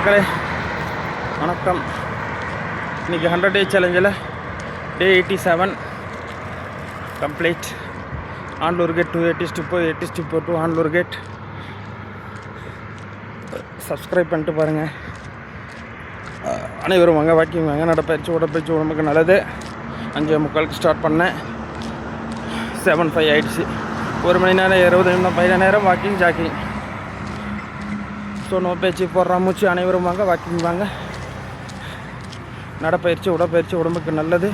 மக்களே வணக்கம். இன்றைக்கி 100 டே சேலஞ்சில் டே 87 கம்ப்ளீட். ஆண்டூர் கேட் 2 ஆண்டூர் கேட். சப்ஸ்கிரைப் பண்ணிட்டு பாருங்கள். அனைவரும் வாங்க, வாக்கிங் வாங்க, நடப்பயிற்சி உடற்பயிற்சி உடம்புக்கு நல்லது. 5:45 ஸ்டார்ட் பண்ணேன். 7:05 ஆகிடுச்சு. 1 மணி நேரம் 20 நிமிடம் 15 நேரம் வாக்கிங் ஜாக்கிங். ஸோ நோ பேச்சு போடுறா மூச்சு. அனைவரும் வாங்க, வாக்கிங் வாங்க, நடப்பயிற்சி உடற்பயிற்சி உடம்புக்கு நல்லது.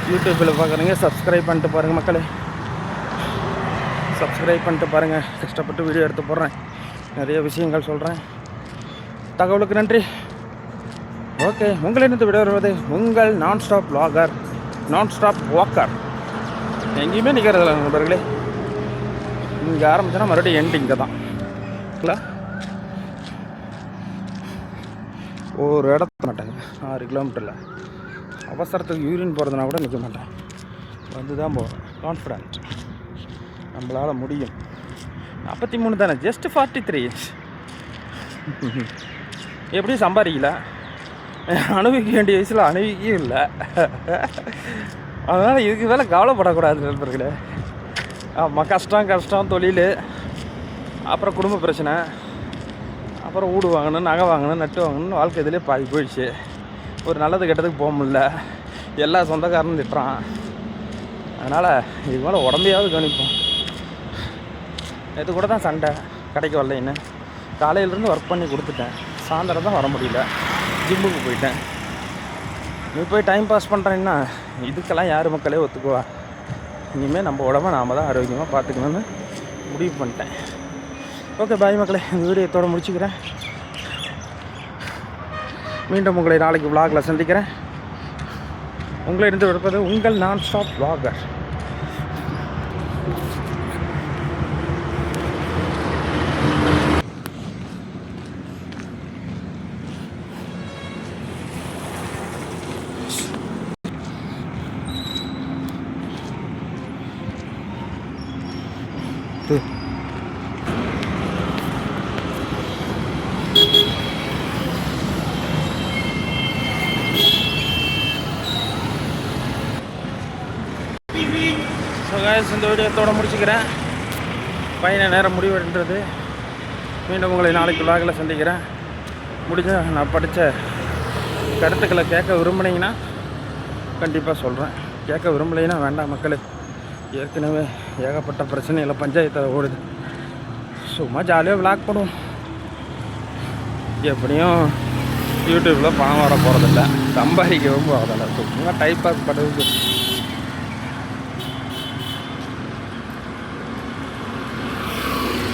யூடியூப்பில் பார்க்குறீங்க, சப்ஸ்கிரைப் பண்ணிட்டு பாருங்கள் மக்களே. சப்ஸ்கிரைப் பண்ணிட்டு பாருங்கள். கஷ்டப்பட்டு வீடியோ எடுத்து போடுறேன், நிறைய விஷயங்கள் சொல்கிறேன். தகவலுக்கு நன்றி. ஓகே, உங்களிடம் விட வருவது உங்கள் நான் ஸ்டாப் வ்ளாகர், நான் ஸ்டாப் வாக்கர். எங்கேயுமே நிற்கிறதில்ல நண்பர்களே. இங்கே ஆரம்பிச்சோன்னா மறுபடியும் எண்டு இங்கே தான் இல்லை. ஒரு இடத்த மாட்டேங்க, 6 கிலோமீட்டரில் அவசரத்துக்கு யூரின் போகிறதுனா கூட நிற்க மாட்டேன், வந்து தான் போகிறேன். கான்ஃபிடென்ட், நம்மளால் முடியும். 43 தானே, ஜஸ்ட் 43. எப்படியும் சம்பாதிக்கல, அனுபவிக்க வேண்டிய வயசில் அனுபவிக்கவும் இல்லை. அதனால் இதுக்கு மேலே கவலைப்படக்கூடாது நண்பர்களே. ஆமாம், கஷ்டம் தொழில், அப்புறம் குடும்ப பிரச்சனை, அப்புறம் வீடு வாங்கணும், நகை வாங்கணும், நட்டு வாங்கணும், வாழ்க்கை இதிலே பாதி போயிடுச்சு. ஒரு நல்லது கெட்டதுக்கு போக முடியல, எல்லா சொந்தக்காரனும் திட்டுறான். அதனால் இது மேலே உடம்பையாவது கவனிப்போம். நேற்று கூட தான் சண்டை, கடைக்கு வரலைன்னு. காலையிலேருந்து ஒர்க் பண்ணி கொடுத்துட்டேன், சாயந்தரம் தான் வர முடியல, ஜிம்முக்கு போயிட்டேன். நீ போய் டைம் பாஸ் பண்ணுறேன்னா இதுக்கெல்லாம் யார் மக்களே ஒத்துக்குவா? இனிமேல் நம்ம உடம்பை நாம் தான் ஆரோக்கியமாக பார்த்துக்கணுன்னு முடிவு பண்ணிட்டேன். ஓகே, பாய் மக்களே. இந்த வீடியோத்தோடு முடிச்சுக்கிறேன். மீண்டும் உங்களை நாளைக்கு விளாகில் சந்திக்கிறேன். உங்களை இருந்து விடுப்பது உங்கள் நான் ஸ்டாப் வ்ளாகர். இந்த வீடியோத்தோடு முடிச்சுக்கிறேன். பயண நேரம் முடிவென்றது. மீண்டும் உங்களை நாளைக்கு விளாகில் சந்திக்கிறேன். முடிஞ்ச நான் படித்த கருத்துக்களை கேட்க விரும்புனீங்கன்னா கண்டிப்பாக சொல்கிறேன். கேட்க விரும்பலைன்னா வேண்டாம் மக்களே. ஏற்கனவே ஏகப்பட்ட பிரச்சனையில் பஞ்சாயத்தை ஓடுது. சும்மா ஜாலியாக விளாக் பண்ணுவோம். எப்படியும் யூடியூப்பில் பணம் வர போகிறதில்ல, சம்பாதிக்கவும் போகிறதில்ல, சும்மா டைம் பாஸ் பண்ணுறது.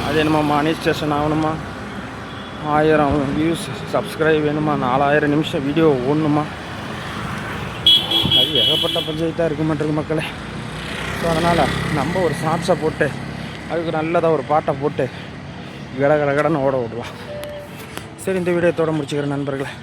அது என்னமா மணி ஸ்டேஷன் ஆகணுமா, 1000 வியூஸ் சப்ஸ்கிரைப் வேணுமா, 4000 நிமிஷம் வீடியோ ஓடணுமா, அது ஏகப்பட்ட பஞ்சாயத்தாக இருக்க மாட்டேங்குது மக்களே. ஸோ அதனால் நம்ம ஒரு ஷார்ட்ஸை போட்டு அதுக்கு நல்லதாக ஒரு பாட்டை போட்டு கடன்னு ஓட விடலாம். சரி, இந்த வீடியோத்தோடு முடிச்சுக்கிறேன் நண்பர்களே.